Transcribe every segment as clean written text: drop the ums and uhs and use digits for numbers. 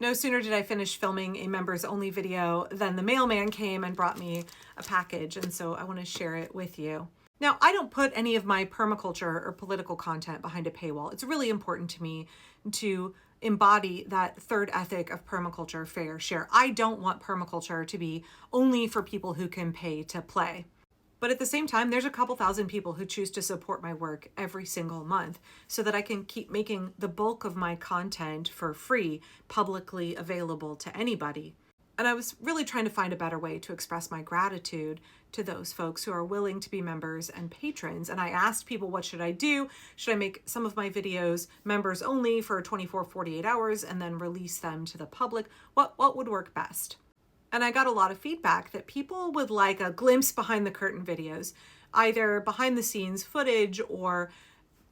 No sooner did I finish filming a members only video than the mailman came and brought me a package, and so I want to share it with you. Now, I don't put any of my permaculture or political content behind a paywall. It's really important to me to embody that third ethic of permaculture, fair share. I don't want permaculture to be only for people who can pay to play. But at the same time, there's a couple thousand people who choose to support my work every single month so that I can keep making the bulk of my content for free, publicly available to anybody. And I was really trying to find a better way to express my gratitude to those folks who are willing to be members and patrons. And I asked people, what should I do? Should I make some of my videos members only for 24, 48 hours and then release them to the public? What would work best? And I got a lot of feedback that people would like a glimpse behind the curtain videos, either behind the scenes footage or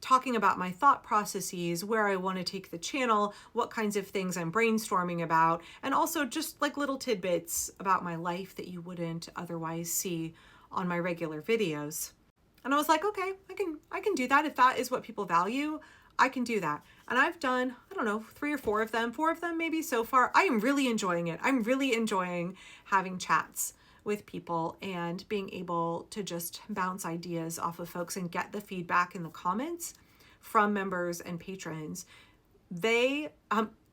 talking about my thought processes, where I want to take the channel, what kinds of things I'm brainstorming about, and also just like little tidbits about my life that you wouldn't otherwise see on my regular videos. And I was like, okay, I can do that. If that is what people value, I can do that. And I've done, I don't know, 3 or 4 of them maybe so far. I am really enjoying it. I'm really enjoying having chats with people and being able to just bounce ideas off of folks and get the feedback in the comments from members and patrons. They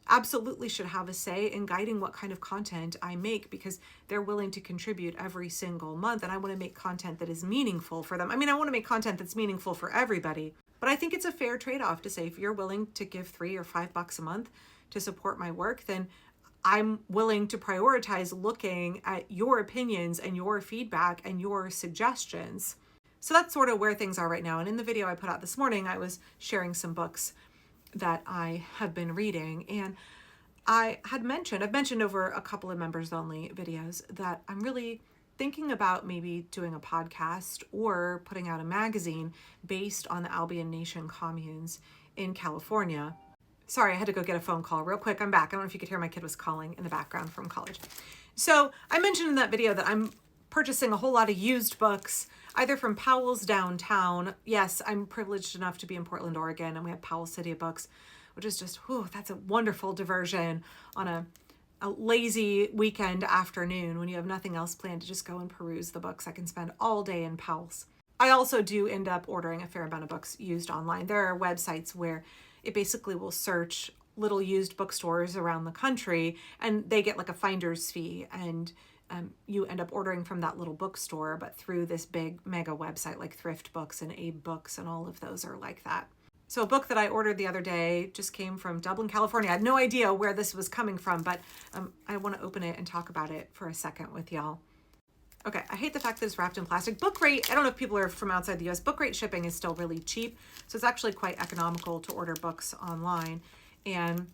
absolutely should have a say in guiding what kind of content I make because they're willing to contribute every single month. And I want to make content that is meaningful for them. I mean, I want to make content that's meaningful for everybody. But I think it's a fair trade-off to say if you're willing to give $3 or $5 a month to support my work, then I'm willing to prioritize looking at your opinions and your feedback and your suggestions. So that's sort of where things are right now. And in the video I put out this morning, I was sharing some books that I have been reading. And I've mentioned over a couple of members only videos that I'm really thinking about maybe doing a podcast or putting out a magazine based on the Albion Nation communes in California. Sorry, I had to go get a phone call real quick. I'm back. I don't know if you could hear my kid was calling in the background from college. So I mentioned in that video that I'm purchasing a whole lot of used books, either from Powell's downtown. Yes, I'm privileged enough to be in Portland, Oregon, and we have Powell City of Books, which is just, that's a wonderful diversion on a lazy weekend afternoon when you have nothing else planned to just go and peruse the books. I can spend all day in Powell's. I also do end up ordering a fair amount of books used online. There are websites where it basically will search little used bookstores around the country and they get like a finder's fee and you end up ordering from that little bookstore, but through this big mega website like Thrift Books and Abe Books, and all of those are like that. So a book that I ordered the other day just came from Dublin, California. I had no idea where this was coming from, but I want to open it and talk about it for a second with y'all. Okay, I hate the fact that it's wrapped in plastic. Book rate, I don't know if people are from outside the US, book rate shipping is still really cheap. So it's actually quite economical to order books online. And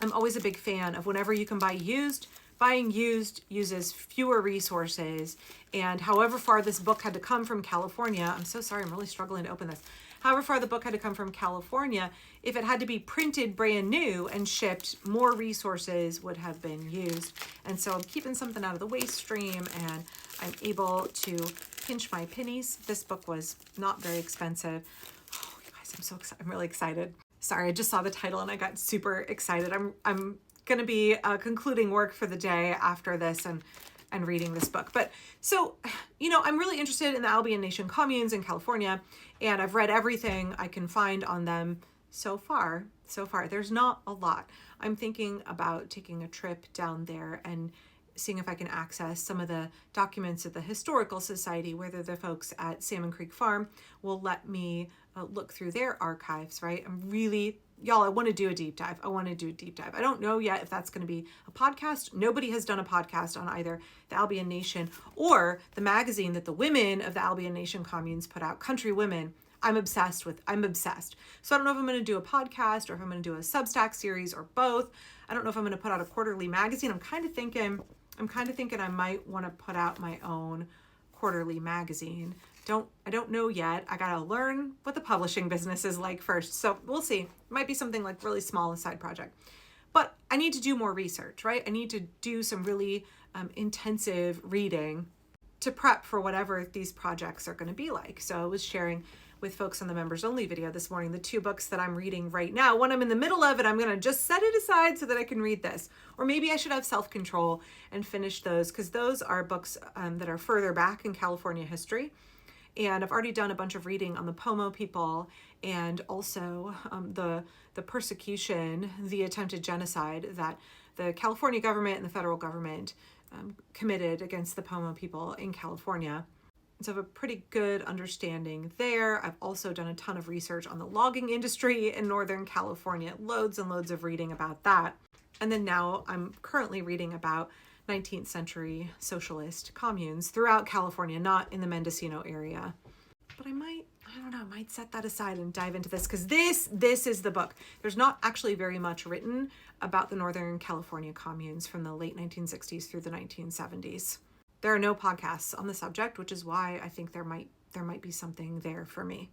I'm always a big fan of whenever you can buy used, buying used uses fewer resources. And however far this book had to come from California, I'm so sorry, I'm really struggling to open this. However far the book had to come from California, if it had to be printed brand new and shipped, more resources would have been used. And so I'm keeping something out of the waste stream and I'm able to pinch my pennies. This book was not very expensive. Oh, you guys, I'm so excited. I'm really excited. Sorry, I just saw the title and I got super excited. I'm going to be concluding work for the day after this and reading this book. But so, I'm really interested in the Albion Nation communes in California, and I've read everything I can find on them so far. There's not a lot. I'm thinking about taking a trip down there and seeing if I can access some of the documents of the Historical Society, whether the folks at Salmon Creek Farm will let me look through their archives, right? I want to do a deep dive. I don't know yet if that's going to be a podcast. Nobody has done a podcast on either the Albion Nation or the magazine that the women of the Albion Nation communes put out, Country Women. I'm obsessed. So I don't know if I'm going to do a podcast or if I'm going to do a Substack series or both. I don't know if I'm going to put out a quarterly magazine. I'm kind of thinking I might want to put out my own quarterly magazine. I don't know yet. I got to learn what the publishing business is like first. So we'll see. It might be something like really small, a side project. But I need to do more research, right? I need to do some really intensive reading to prep for whatever these projects are going to be like. So I was sharing with folks on the members only video this morning, the 2 books that I'm reading right now. One I'm in the middle of, and I'm going to just set it aside so that I can read this. Or maybe I should have self-control and finish those, because those are books that are further back in California history. And I've already done a bunch of reading on the Pomo people and also the persecution, the attempted genocide that the California government and the federal government committed against the Pomo people in California. So I have a pretty good understanding there. I've also done a ton of research on the logging industry in Northern California, loads and loads of reading about that. And then now I'm currently reading about 19th century socialist communes throughout California, not in the Mendocino area. But I might set that aside and dive into this, because this is the book. There's not actually very much written about the Northern California communes from the late 1960s through the 1970s. There are no podcasts on the subject, which is why I think there might be something there for me.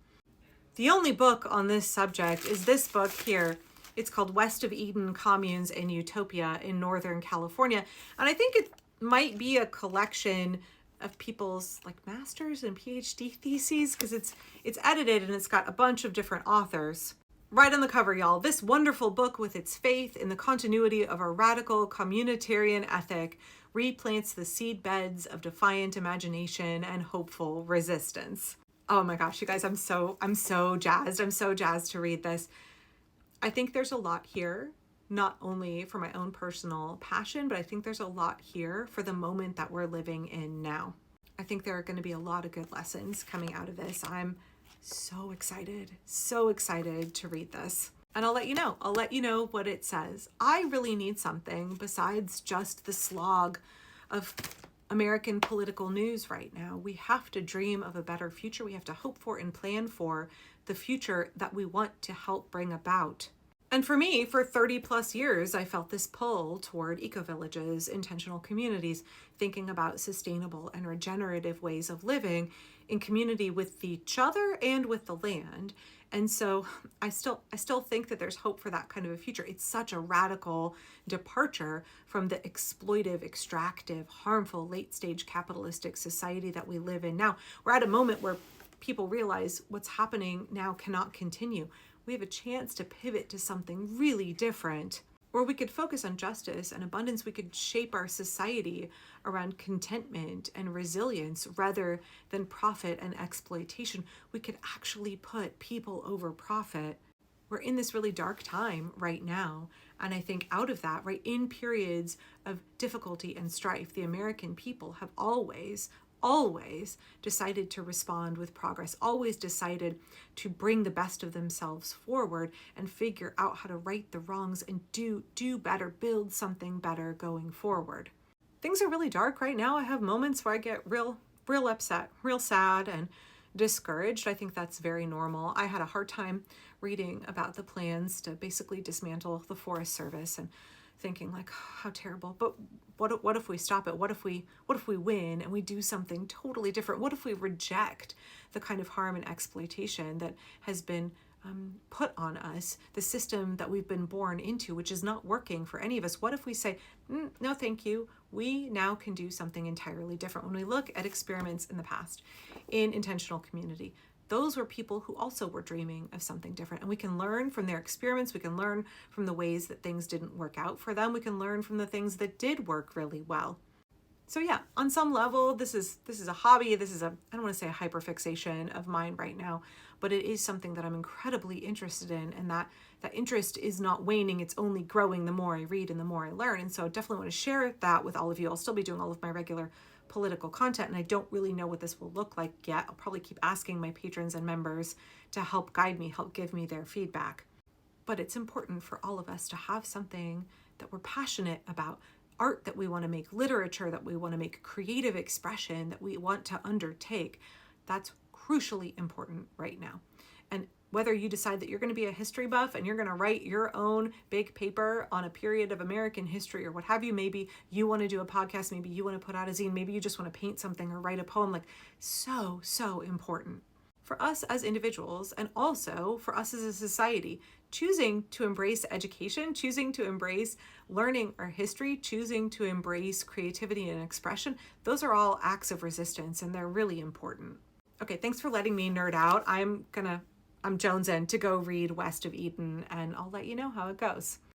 The only book on this subject is this book here. It's called West of Eden: Communes and Utopia in Northern California. And I think it might be a collection of people's like master's and PhD theses, because it's edited and it's got a bunch of different authors. Right on the cover, y'all, this wonderful book with its faith in the continuity of a radical communitarian ethic replants the seed beds of defiant imagination and hopeful resistance. Oh my gosh, you guys, I'm so jazzed. I'm so jazzed to read this. I think there's a lot here, not only for my own personal passion, but I think there's a lot here for the moment that we're living in now. I think there are going to be a lot of good lessons coming out of this. I'm so excited to read this. And I'll let you know what it says. I really need something besides just the slog of American political news right now. We have to dream of a better future. We have to hope for and plan for the future that we want to help bring about. And for me, for 30 plus years, I felt this pull toward eco-villages, intentional communities, thinking about sustainable and regenerative ways of living in community with each other and with the land. And so I still think that there's hope for that kind of a future. It's such a radical departure from the exploitive, extractive, harmful, late-stage capitalistic society that we live in now. We're at a moment where people realize what's happening now cannot continue. We have a chance to pivot to something really different, where we could focus on justice and abundance. We could shape our society around contentment and resilience rather than profit and exploitation. We could actually put people over profit. We're in this really dark time right now. And I think out of that, right, in periods of difficulty and strife, the American people have always decided to respond with progress, always decided to bring the best of themselves forward and figure out how to right the wrongs and do better, build something better going forward. Things are really dark right now. I have moments where I get real upset, real sad and discouraged. I think that's very normal. I had a hard time reading about the plans to basically dismantle the Forest Service and thinking like, oh, how terrible. But what if we stop it? What if we win and we do something totally different? What if we reject the kind of harm and exploitation that has been put on us, the system that we've been born into, which is not working for any of us? What if we say, no, thank you. We now can do something entirely different. When we look at experiments in the past in intentional community, those were people who also were dreaming of something different. And we can learn from their experiments. We can learn from the ways that things didn't work out for them. We can learn from the things that did work really well. So yeah, on some level, this is a hobby. This is I don't want to say a hyperfixation of mine right now, but it is something that I'm incredibly interested in. And that interest is not waning. It's only growing the more I read and the more I learn. And so I definitely want to share that with all of you. I'll still be doing all of my regular political content, and I don't really know what this will look like yet. I'll probably keep asking my patrons and members to help guide me, help give me their feedback. But it's important for all of us to have something that we're passionate about, art that we want to make, literature that we want to make, creative expression that we want to undertake. That's crucially important right now. And whether you decide that you're going to be a history buff and you're going to write your own big paper on a period of American history or what have you, maybe you want to do a podcast, maybe you want to put out a zine, maybe you just want to paint something or write a poem, like so important for us as individuals and also for us as a society, choosing to embrace education, choosing to embrace learning our history, choosing to embrace creativity and expression. Those are all acts of resistance and they're really important. Okay, thanks for letting me nerd out. I'm jonesing to go read West of Eden, and I'll let you know how it goes.